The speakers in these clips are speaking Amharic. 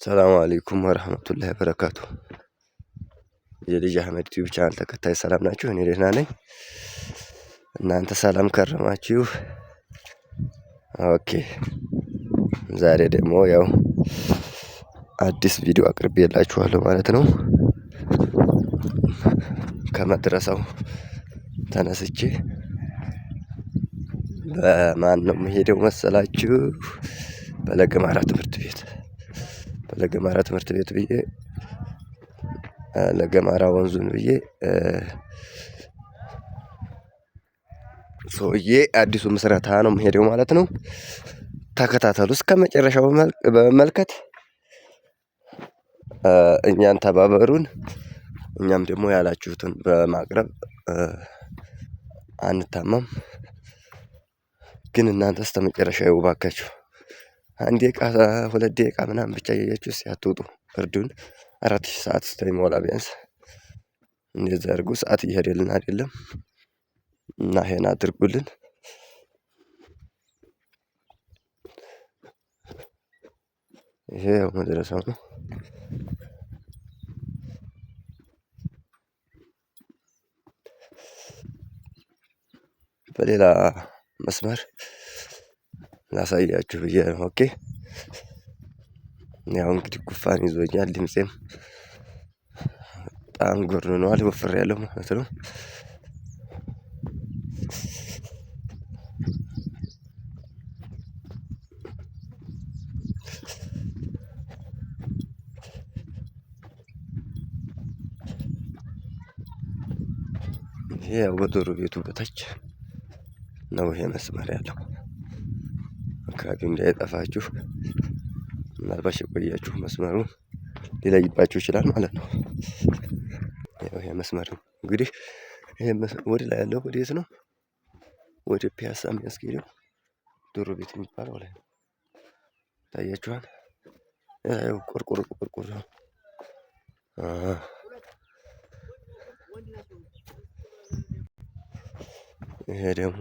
ሰላም አለይኩም ወራህመቱላሂ ወበረካቱ። የልጅ አህመድ ዩቲዩብ ቻናል ተከታይ ሰላም ናችሁ? እኔ ደህና ነኝ። እናንተ ሰላም ከረማችሁ? ኦኬ። ዛሬ ደግሞ ያው አዲስ ቪዲዮ አቅርቤላችኋለሁ ማለት ነው። ከመድረሳው ተነስቼ በማን ነው የምሄደው መሰላችሁ? በለገማራ ትምህርት ቤት ብዬ ለገማራ ወንዙን ብዬ ሰውዬ አዲሱ ምስረታ ነው የምሄደው ማለት ነው። ተከታተሉ እስከመጨረሻው በመመልከት እኛን ተባበሩን። እኛም ደግሞ ያላችሁትን በማቅረብ አንታማም። ግን እናንተ እስከመጨረሻው እባካችሁ 1 ደቂቃ 2 ደቂቃ ምናምን ብቻ እያያችሁ አትውጡ። እርዱን 4000 ሰዓት እስከሚሞላ ቢያንስ እንደዛ አድርጉ። ሰዓት እየሄደልን አይደለም እና ይሄን አድርጉልን። ይሄ መድረሳው ነው። በሌላ መስመር ላሳያችሁ ብዬ ነው። ኦኬ። ያው እንግዲህ ጉፋን ይዞኛል። ድምፄም በጣም ጎርንኗል፣ ወፍሬያለሁ ማለት ነው። ይሄ ወደሩ ቤቱ በታች ነው። ይሄ መስመር ያለው አካባቢው እንዳይጠፋችሁ ምናልባት የቆያችሁ መስመሩ ሊለይባችሁ ይችላል ማለት ነው። ይሄ መስመር ነው እንግዲህ። ይሄ ወደ ላይ ያለው ወዴት ነው? ወደ ፒያሳ የሚያስኬደው ዶሮ ቤት የሚባለው ላይ ነው። ታያችኋል። ያው ቆርቆሮ ይሄ ደግሞ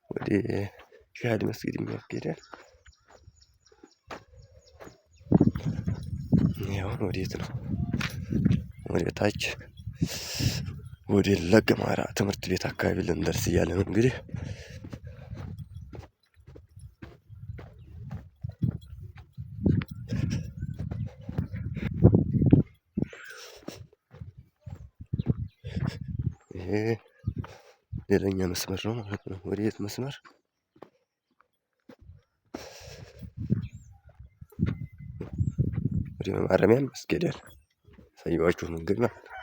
ወደ ሺሃድ መስጊድ የሚያስኬዳል። ያው ወዴት ነው? ወደ ታች ወደ ለገማራ ትምህርት ቤት አካባቢ ልንደርስ እያለ ነው እንግዲህ። ይሄ ሌላኛ መስመር ነው ማለት ነው። ወዴት መስመር? ወደ ማረሚያ ያስኬዳል። ያሳየኋችሁ መንገድ ማለት ነው።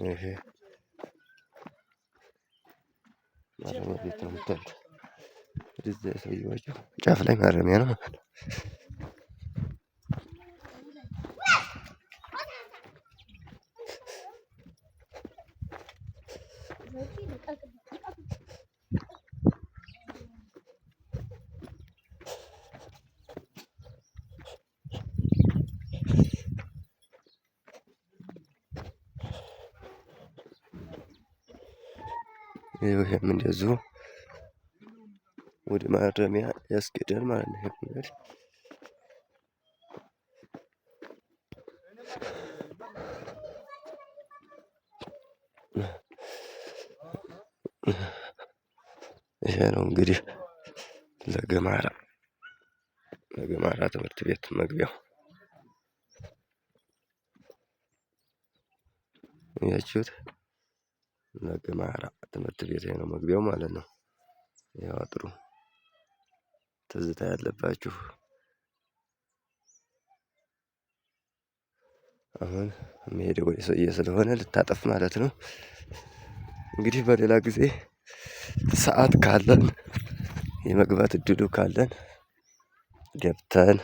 ይሄ ማረሚያ ቤት ነው የምታዩት። ወደዛ ያሳየኋችሁ ጫፍ ላይ ማረሚያ ነው ማለት ነው። ይሄም እንደዚሁ ወደ ማረሚያ ያስኬዳል ማለት ነው። ይሄ ይሄ ነው እንግዲህ ለገማራ ትምህርት ቤት መግቢያው። ያችሁት ለገማራ ትምህርት ቤት ነው መግቢያው ማለት ነው። ያው አጥሩ ትዝታ ያለባችሁ አሁን የምሄደው ወደ ሰውዬ ስለሆነ ልታጠፍ ማለት ነው። እንግዲህ በሌላ ጊዜ ሰዓት ካለን የመግባት እድሉ ካለን ገብተን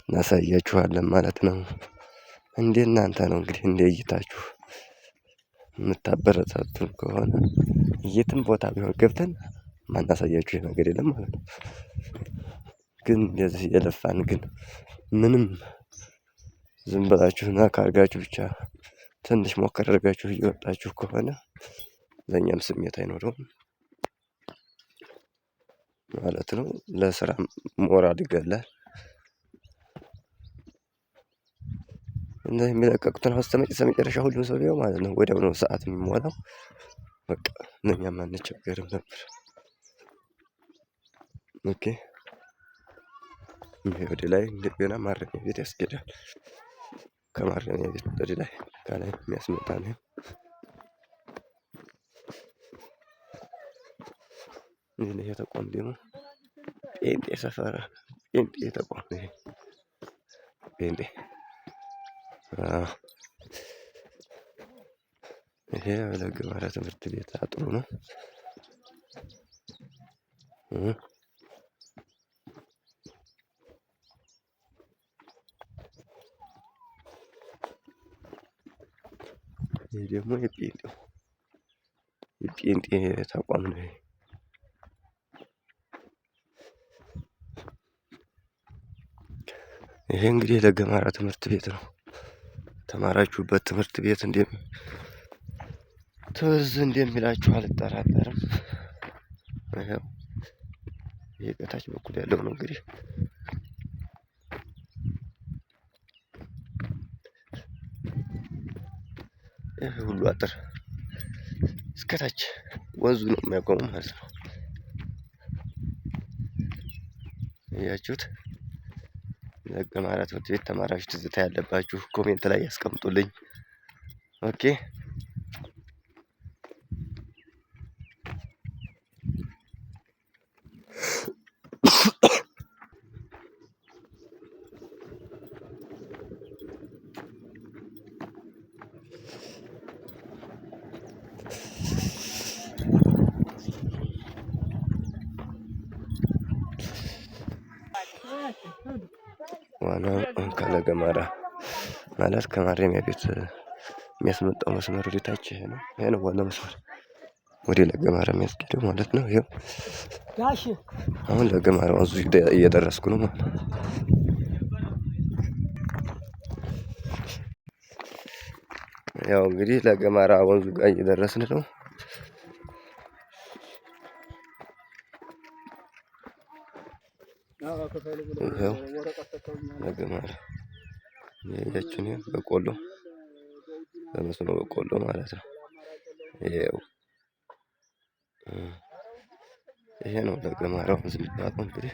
እናሳያችኋለን ማለት ነው። እንደ እናንተ ነው እንግዲህ እንደ እይታችሁ የምታበረታቱን ከሆነ የትም ቦታ ቢሆን ገብተን ማናሳያችሁ ነገር የለም ማለት ነው። ግን እንደዚህ እየለፋን ግን ምንም ዝም ብላችሁ ነካ አድርጋችሁ ብቻ ትንሽ ሞከር አድርጋችሁ እየወጣችሁ ከሆነ ለእኛም ስሜት አይኖረውም ማለት ነው። ለስራ ሞራል ይገላል። እነዚህ የሚለቀቁትን እስከመጨረሻ ሁሉም ሰው ቢያየው ማለት ነው ወዲያው ነው ሰዓት የሚሞላው። በቃ እኛም አንቸገርም ነበር። ኦኬ ወደ ላይ እንደገና ማረሚያ ቤት ያስኬዳል። ከማረሚያ ቤት ወደ ላይ ከላይ የሚያስመጣ ነው። ይሄ ተቋም ደግሞ ጴንጤ ሰፈር ጴንጤ ተቋም ነው። ጴንጤ ይሄ ለገማራ ትምህርት ቤት አጥሩ ነው። ይሄ ደግሞ የጴንጤ ተቋም ነው። ይሄ እንግዲህ ለገማራ ትምህርት ቤት ነው። ተማራችሁበት ትምህርት ቤት ትዝ እንደሚላችሁ አልጠራጠርም። ይሄው ይሄ ከታች በኩል ያለው ነው እንግዲህ ይሄ ሁሉ አጥር እስከታች ወንዙ ነው የሚያቆመው ማለት ነው። እያችሁት ለገማራ ትምህርት ቤት ተማራችሁ ትዝታ ያለባችሁ ኮሜንት ላይ ያስቀምጡልኝ። ኦኬ ዋናው ከለገማራ ማለት ከማረሚያ ቤት የሚያስመጣው መስመር ወደ ታች ይሄ ነው። ይሄ ነው ዋናው መስመር ወደ ለገማራ የሚያስኬደው ማለት ነው። ይሄው አሁን ለገማራ ወንዙ እየደረስኩ ነው ማለት ነው። ያው እንግዲህ ለገማራ ወንዙ ጋር እየደረስን ነው። ይኸው ለገማራ ያችን በቆሎ በመስኖ በቆሎ ማለት ነው። ይኸው ይሄ ነው ለገማራ ወንዝ የሚባለው እንግዲህ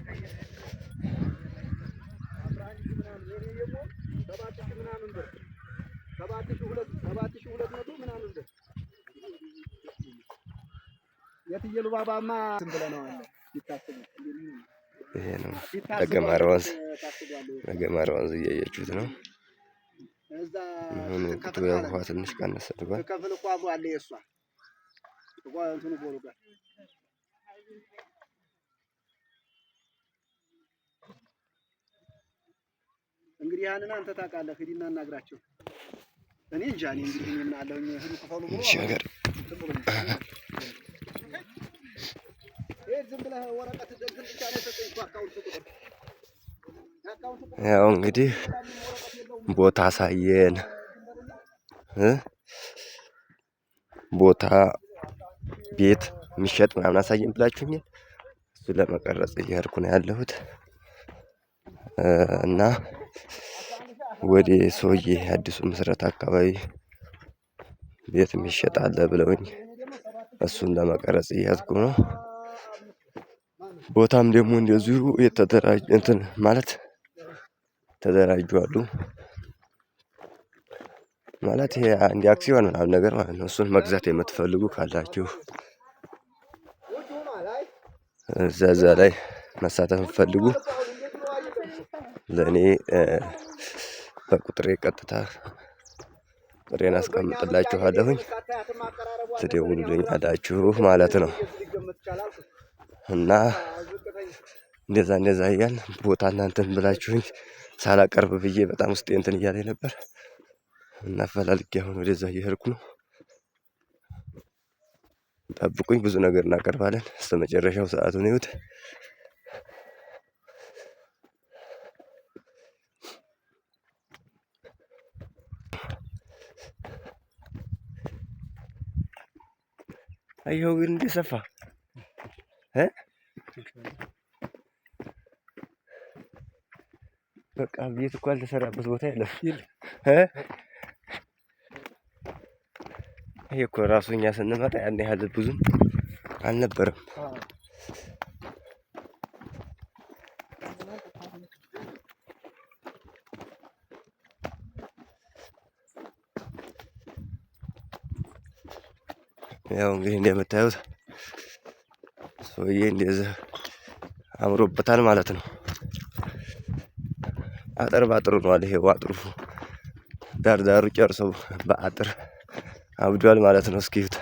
የትየሉ ባባማ ዝም ብለናል። ይሄ ነው ለገማራ ወንዝ እያያችሁት ነው። አሁን ወቅቱ ውሃ ትንሽ ቀነስ አድርጓል። እንግዲህ ያንን አንተ ታውቃለህ። ሂድና እናግራቸው። እኔ እንጃ እኔ እንግዲህ ምን አለኝ ሁሉ ከፈሉ ብሎ ያው እንግዲህ ቦታ አሳየን ቦታ ቤት የሚሸጥ ምናምን አሳየን ብላችሁኛል። እሱ ለመቀረጽ እየሄድኩ ነው ያለሁት እና ወደ ሰውዬ አዲሱ ምስረት አካባቢ ቤት የሚሸጥ አለ ብለውኝ እሱን ለመቀረጽ እየሄድኩ ነው። ቦታም ደግሞ እንደዚሁ የተደራጀ እንትን ማለት ተደራጁ አሉ ማለት ይሄ አንድ አክሲዮን ምናምን ነገር ማለት ነው። እሱን መግዛት የምትፈልጉ ካላችሁ እዛ ላይ መሳተፍ የምትፈልጉ ለእኔ በቁጥሬ ቀጥታ ቁጥሬን አስቀምጥላችኋለሁኝ ትደውሉልኛላችሁ ማለት ነው። እና እንደዛ እያልን ቦታ እናንተን ብላችሁኝ ሳላቀርብ ብዬ በጣም ውስጤ እንትን እያለኝ ነበር እና አፈላልጌ አሁን ወደዛ እየሄድኩ ነው። ጠብቁኝ፣ ብዙ ነገር እናቀርባለን። እስከመጨረሻው ሰዓቱን ይዩት። አየሁ ግን እንደ ሰፋ በቃ ቤት እኮ ያልተሰራበት ቦታ የለም። ይሄ እኮ ራሱ እኛ ስንመጣ ያን ያህል ብዙም አልነበረም። ያው እንግዲህ እንደምታዩት ሰውዬ እንደዚህ አምሮበታል ማለት ነው። አጥር ባጥሩ ነው አለ። ይሄው አጥሩ ዳር ዳሩ ጨርሶ በአጥር አብዷል ማለት ነው። እስኪ እዩት።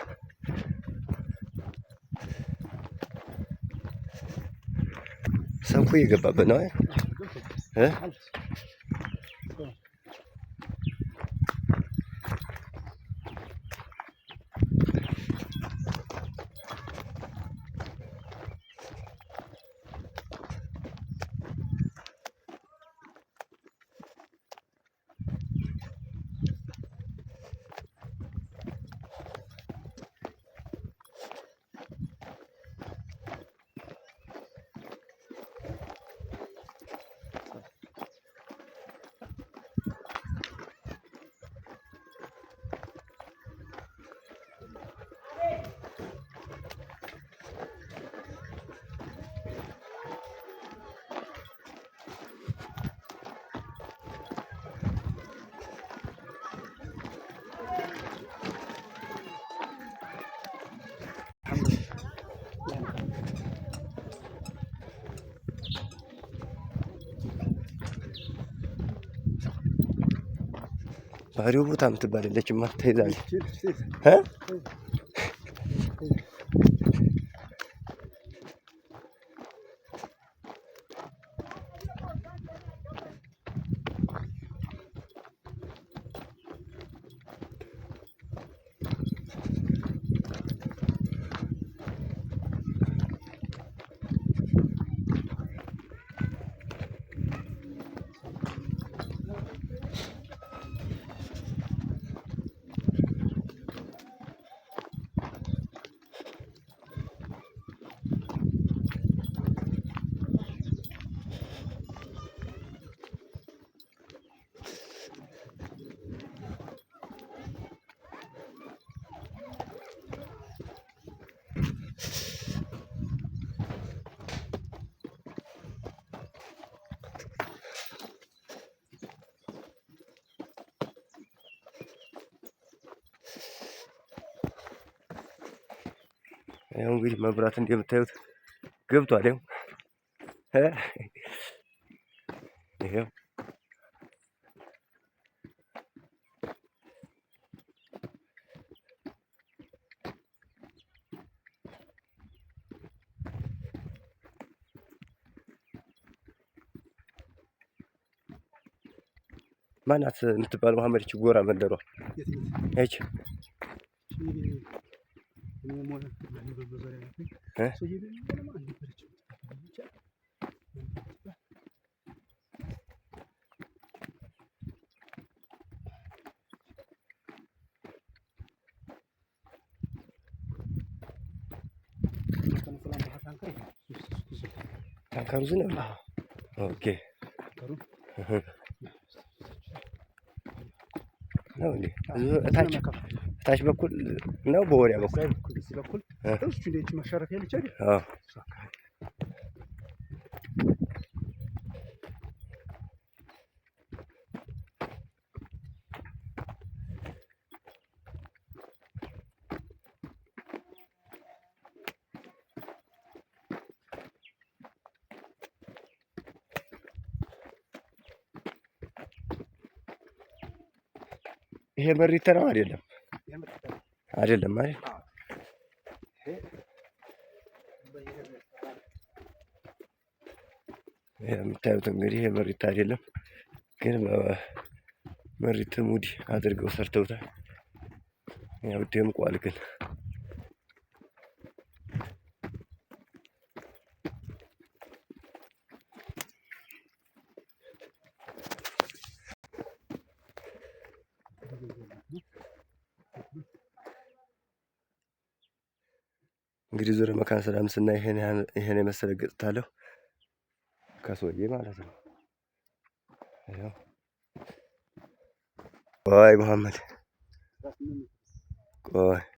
ሰው እኮ እየገባበት ነው። ባህሪው ቦታ የምትባል የለችም። ተይዛለች። ያው እንግዲህ መብራት እንደምታዩት ገብቷል። ይሄው ማናት የምትባል መሀመድ ጎራ መንደሯ ያቺ ታንከሩ ዝም ኦኬ ነው እንዴ? እታች በኩል ነው በወዲያ በኩል እሱ እንዴት ማሻረፍ ያለች አይደል? አዎ ይሄ በሪታ ነው አይደለም? አይደለም አይደል? የምታዩት እንግዲህ ይሄ በሪታ አይደለም፣ ግን በሪት ሙዲ አድርገው ሰርተውታል። ያው ደምቋል ግን እንግዲህ ዙረ መካነ ሰላም ስናይ ይሄን የመሰለ ገጽታ አለው ከሰውዬ ማለት ነው። ቆይ መሐመድ ቆይ